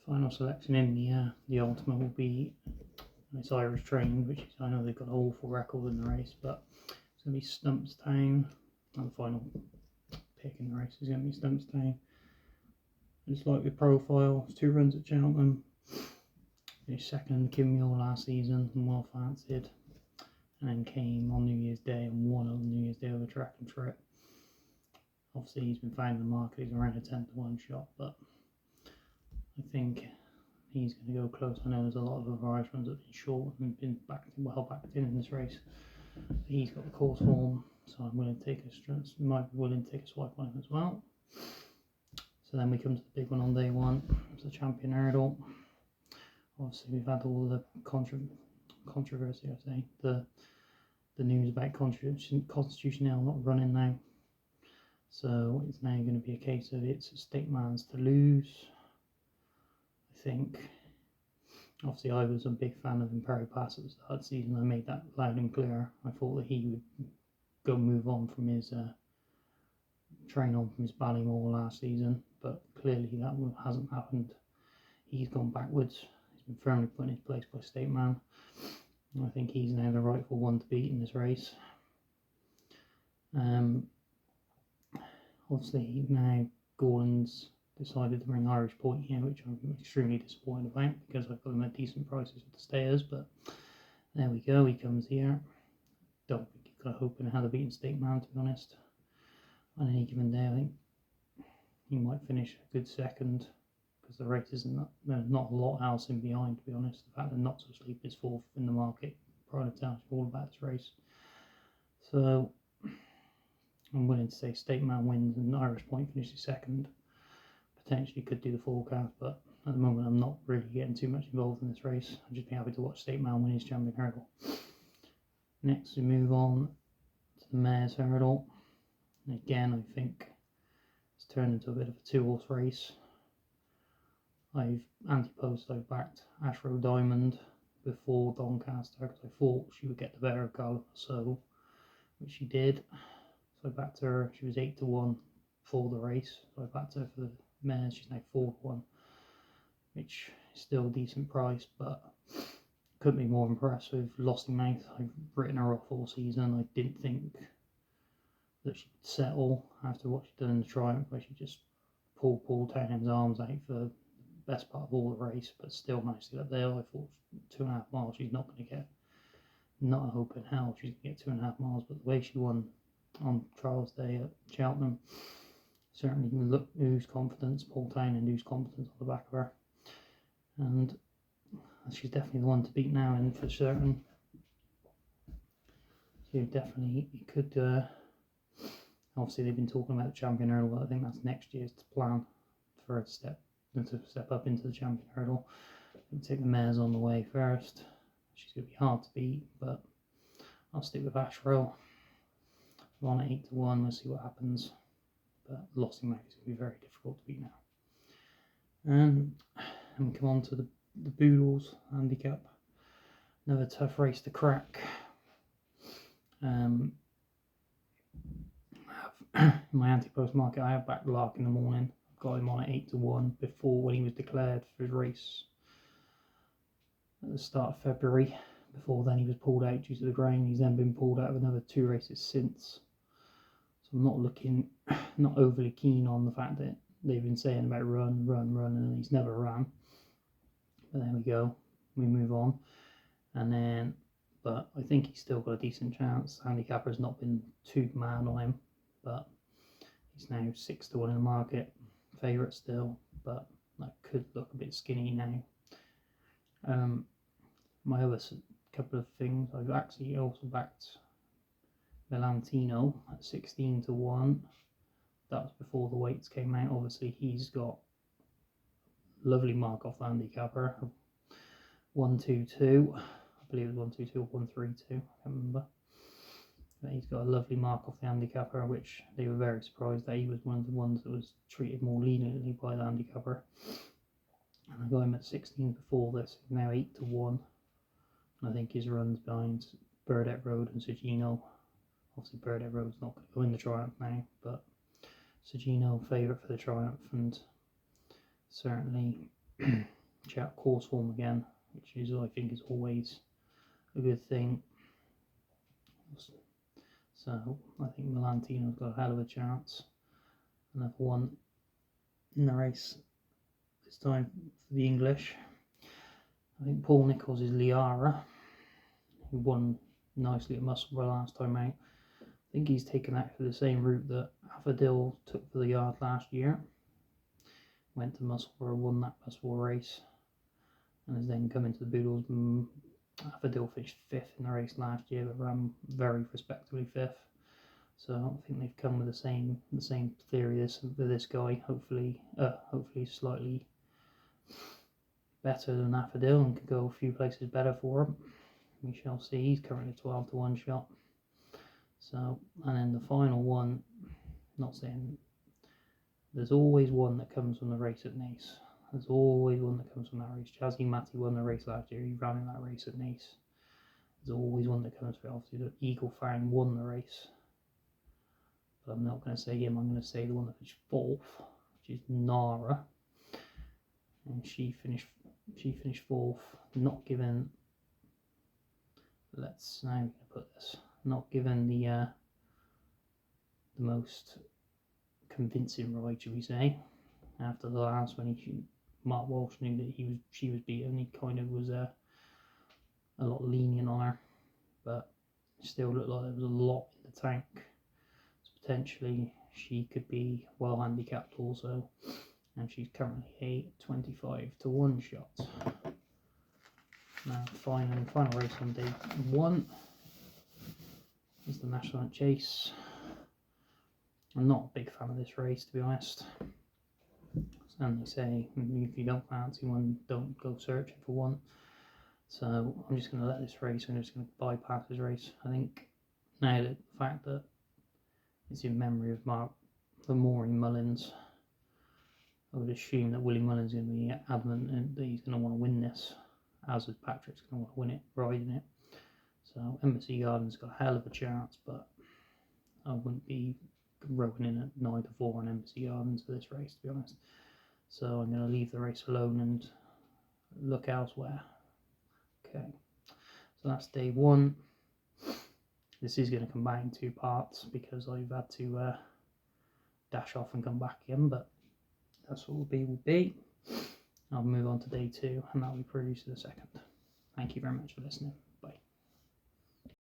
Final selection in the ultima will be, it's Irish trained, which is, I know they've got an awful record in the race, but it's going to be Stumpstown. And the final pick in the race is going to be Stumpstown. Just like with profile, it's 2 runs at Cheltenham. Finished second Kimmill last season and well fancied, and then came on New Year's Day and won on New Year's Day over track and trip. Obviously he's been found in the market, he's around a 10-to-1 shot, but I think he's going to go close. I know there's a lot of other Irish ones that have been short and been well backed in this race. He's got the course form, so I'm willing to take might be willing to take a swipe on him as well. So then we come to the big one on day one. It's the Champion Hurdle. Obviously we've had all the controversy, I say, the news about Constitutional not running now. So it's now going to be a case of it's a stake man's to lose. I think, obviously I was a big fan of Imperial Pass at the start of the season. I made that loud and clear. I thought that he would go move on from his train on from his Ballymore last season, but clearly that hasn't happened. He's gone backwards. He's been firmly put in his place by State Man. I think he's now the rightful one to beat in this race. Obviously now Gordon's decided to bring Irish Point here, which I'm extremely disappointed about because I've got him at decent prices with the stayers, but there we go, he comes here. Don't think he's got a hope in how to beat State Man, to be honest. On any given day I think he might finish a good second, because the race isn't there's not a lot else in behind, to be honest. The fact that Not So Sleep is 4th in the market, Pride of Town is all about this race. So I'm willing to say State Man wins and Irish Point finishes second. Potentially could do the forecast, but at the moment I'm not really getting too much involved in this race. I'd just be happy to watch State Man win his Champion Hurdle. Next we move on to the Mares Hurdle. And again I think it's turned into a bit of a 2-horse race. I've backed Ashrow Diamond before Doncaster because I thought she would get the better of Gala So, which she did. So I backed her. She was 8-to-1 for the race. So I backed her for the mares. She's now 4-to-1, which is still a decent price, but couldn't be more impressed with Lossingmouth. I've written her off all season. I didn't think that she would settle after what she'd done in the Triumph, where she just pulled Townend's arms out for the best part of all the race, but still managed to get there. I thought 2.5 miles she's not going to get. Not a hope in hell she's going to get 2.5 miles, but the way she won on trials day at Cheltenham certainly oozed confidence. Paul Townend oozed confidence on the back of her, and she's definitely the one to beat now, and for certain. So definitely you could. Obviously they've been talking about the Champion Hurdle, but I think that's next year's plan for her to step up into the Champion Hurdle. We'll take the mares on the way first. She's going to be hard to beat, but I'll stick with Ashrow. We're on at 8-to-1, we'll see what happens. But Lossingmouth is going to be very difficult to beat now. And we come on to the Boodles handicap. Another tough race to crack. In my anti-post market, I have backed Lark in the morning. I've got him on at 8-to-1 before, when he was declared for his race at the start of February. Before then he was pulled out due to the grain. He's then been pulled out of another 2 races since. So I'm not overly keen on the fact that they've been saying about run, and he's never ran. But there we go. We move on. And then, but I think he's still got a decent chance. The handicapper has not been too mad on him, but he's now 6-to-1 in the market. Favourite still, but that could look a bit skinny now. My other couple of things, I've actually also backed Melantino at 16-to-1. That was before the weights came out. Obviously he's got a lovely mark off the handicapper, 122. I believe it was 122 or 132, I can't remember. But he's got a lovely mark off the handicapper, which they were very surprised that he was one of the ones that was treated more leniently by the handicapper. And I got him at 16 before this. He's now 8-to-1. I think his runs behind Burdett Road and Sergino. Obviously Burdett Road's not going to go in the Triumph now, but Sergino favourite for the Triumph, and certainly check out course form again, which is, I think, is always a good thing. So I think Melantino's got a hell of a chance. Another one in the race this time for the English. I think Paul Nicholls is Liara, who won nicely at Musselburgh last time out. I think he's taken actually the same route that Affadil took for the yard last year. Went to Musselburgh, won that Musselburgh race, and has then come into the Boodles. Affadil finished 5th in the race last year, but ran very respectably 5th. So I think they've come with the same theory for this guy. Hopefully slightly better than Affadil and could go a few places better for him. We shall see. He's currently 12 to 1 shot. So, and then the final one, not saying, there's always one that comes from the race at Nice. There's always one that comes from that race. Jazzy Matty won the race last year. He ran in that race at Nice. There's always one that comes from, obviously, the Eagle Fang won the race. But I'm not going to say him. I'm going to say the one that finished 4th, which is Nara. And she finished 4th, not given, let's now put this, not given the most convincing ride, should we say. After the last one, Mark Walsh knew that she was beaten. He kind of was a lot lenient on her, but it still looked like there was a lot in the tank. So potentially she could be well handicapped also, and she's currently a 25 to 1 shot. Now, final race on day 1 is the National Chase. I'm not a big fan of this race, to be honest. And they say, if you don't fancy one, don't go searching for one. So I'm just going to let this race, I'm just going to bypass this race. I think now that the fact that it's in memory of Maureen Mullins, I would assume that Willie Mullins is going to be adamant and that he's going to want to win this, as is Patrick's going to want to win it, riding it. So Embassy Gardens got a hell of a chance, but I wouldn't be rowing in at 9 to 4 on Embassy Gardens for this race, to be honest. So I'm going to leave the race alone and look elsewhere. Okay, so that's day 1. This is going to come back in 2 parts because I've had to dash off and come back again, but that's what will be. I'll move on to day 2 and that'll be produced in a second. Thank you very much for listening.